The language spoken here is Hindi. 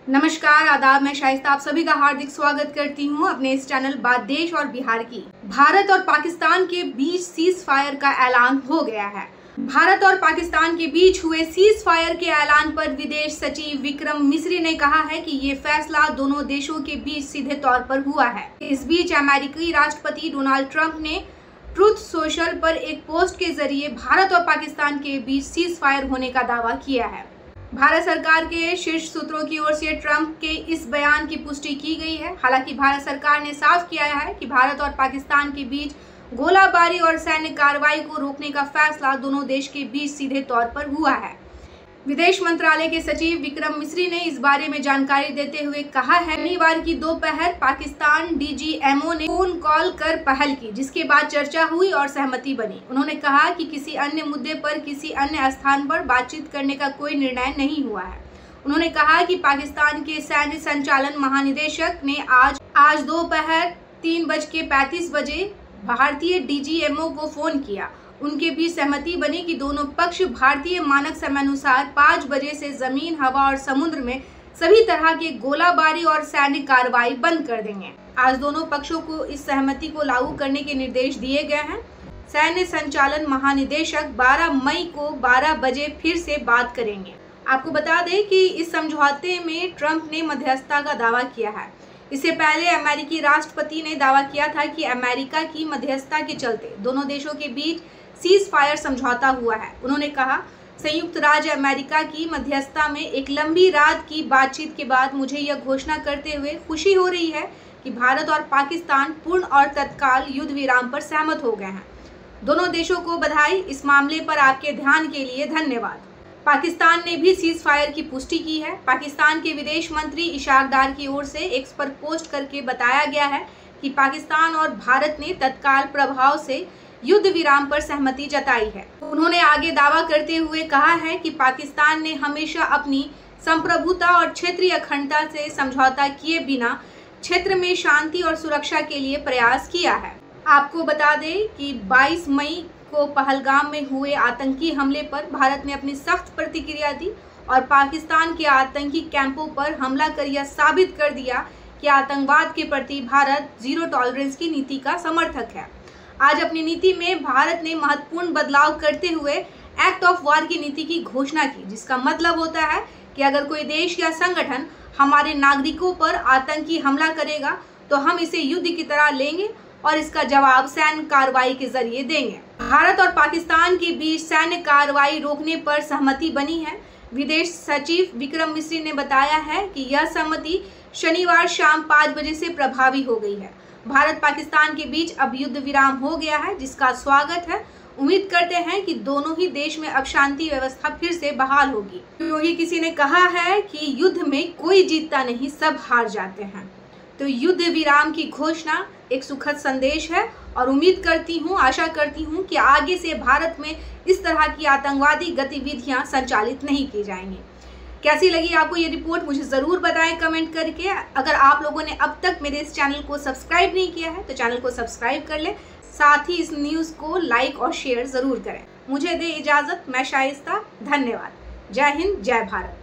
नमस्कार, आदाब। मैं शाइस्ता आप सभी का हार्दिक स्वागत करती हूं अपने इस चैनल बात देश और बिहार की। भारत और पाकिस्तान के बीच सीज फायर का ऐलान हो गया है। भारत और पाकिस्तान के बीच हुए सीज फायर के ऐलान पर विदेश सचिव विक्रम मिस्री ने कहा है कि ये फैसला दोनों देशों के बीच सीधे तौर पर हुआ है। इस बीच अमेरिकी राष्ट्रपति डोनाल्ड ट्रंप ने ट्रूथ सोशल पर एक पोस्ट के जरिए भारत और पाकिस्तान के बीच सीज फायर होने का दावा किया है। भारत सरकार के शीर्ष सूत्रों की ओर से ट्रंप के इस बयान की पुष्टि की गई है। हालांकि भारत सरकार ने साफ किया है कि भारत और पाकिस्तान के बीच गोलाबारी और सैन्य कार्रवाई को रोकने का फैसला दोनों देश के बीच सीधे तौर पर हुआ है। विदेश मंत्रालय के सचिव विक्रम मिस्री ने इस बारे में जानकारी देते हुए कहा है, शनिवार की दोपहर पाकिस्तान डीजीएमओ ने फोन कॉल कर पहल की, जिसके बाद चर्चा हुई और सहमति बनी। उन्होंने कहा कि किसी अन्य मुद्दे पर किसी अन्य स्थान पर बातचीत करने का कोई निर्णय नहीं हुआ है। उन्होंने कहा कि पाकिस्तान के सैन्य संचालन महानिदेशक ने आज दोपहर 3:35 बजे भारतीय डीजीएमओ को फोन किया। उनके बीच सहमति बनी कि दोनों पक्ष भारतीय मानक समयानुसार 5 बजे से जमीन, हवा और समुद्र में सभी तरह के गोलाबारी और सैन्य कार्रवाई बंद कर देंगे। आज दोनों पक्षों को इस सहमति को लागू करने के निर्देश दिए गए हैं। सैन्य संचालन महानिदेशक 12 मई को 12 बजे फिर से बात करेंगे। आपको बता दें कि इस समझौते में ट्रंप ने मध्यस्थता का दावा किया है। इससे पहले अमेरिकी राष्ट्रपति ने दावा किया था कि अमेरिका की मध्यस्थता के चलते दोनों देशों के बीच सीज फायर समझौता हुआ है। उन्होंने कहा, संयुक्त राज्य अमेरिका की मध्यस्थता में एक लंबी रात की बातचीत के बाद मुझे यह घोषणा करते हुए खुशी हो रही है कि भारत और पाकिस्तान पूर्ण और तत्काल युद्ध विराम पर सहमत हो गए हैं। दोनों देशों को बधाई। इस मामले पर आपके ध्यान के लिए धन्यवाद। पाकिस्तान ने भी सीज फायर की पुष्टि की है। पाकिस्तान के विदेश मंत्री इशाक डार की ओर से एक्स पर पोस्ट करके बताया गया है कि पाकिस्तान और भारत ने तत्काल प्रभाव से युद्ध विराम पर सहमति जताई है। उन्होंने आगे दावा करते हुए कहा है कि पाकिस्तान ने हमेशा अपनी संप्रभुता और क्षेत्रीय अखंडता से समझौता किए बिना क्षेत्र में शांति और सुरक्षा के लिए प्रयास किया है। आपको बता दें कि 22 मई को पहलगाम में हुए आतंकी हमले पर भारत ने अपनी सख्त प्रतिक्रिया दी और पाकिस्तान के आतंकी कैंपों पर हमला कर यह साबित कर दिया कि आतंकवाद के प्रति भारत जीरो टॉलरेंस की नीति का समर्थक है। आज अपनी नीति में भारत ने महत्वपूर्ण बदलाव करते हुए एक्ट ऑफ वार की नीति की घोषणा की, जिसका मतलब होता है कि अगर कोई देश या संगठन हमारे नागरिकों पर आतंकी हमला करेगा तो हम इसे युद्ध की तरह लेंगे और इसका जवाब सैन्य कार्रवाई के जरिए देंगे। भारत और पाकिस्तान के बीच सैन्य कार्रवाई रोकने पर सहमति बनी है। विदेश सचिव विक्रम मिस्री ने बताया है कि यह सहमति शनिवार शाम 5 बजे से प्रभावी हो गई है। भारत पाकिस्तान के बीच अब युद्ध विराम हो गया है, जिसका स्वागत है। उम्मीद करते हैं कि दोनों ही देश में अब शांति व्यवस्था फिर से बहाल होगी, क्योंकि किसी ने कहा है कि युद्ध में कोई जीतता नहीं, सब हार जाते हैं। तो युद्ध विराम की घोषणा एक सुखद संदेश है और उम्मीद करती हूँ, आशा करती हूँ कि आगे से भारत में इस तरह की आतंकवादी गतिविधियां संचालित नहीं की जाएंगी। कैसी लगी आपको ये रिपोर्ट, मुझे ज़रूर बताएं कमेंट करके। अगर आप लोगों ने अब तक मेरे इस चैनल को सब्सक्राइब नहीं किया है तो चैनल को सब्सक्राइब कर लें, साथ ही इस न्यूज़ को लाइक और शेयर ज़रूर करें। मुझे दे इजाज़त, मैं शाइस्ता। धन्यवाद। जय हिंद, जय भारत।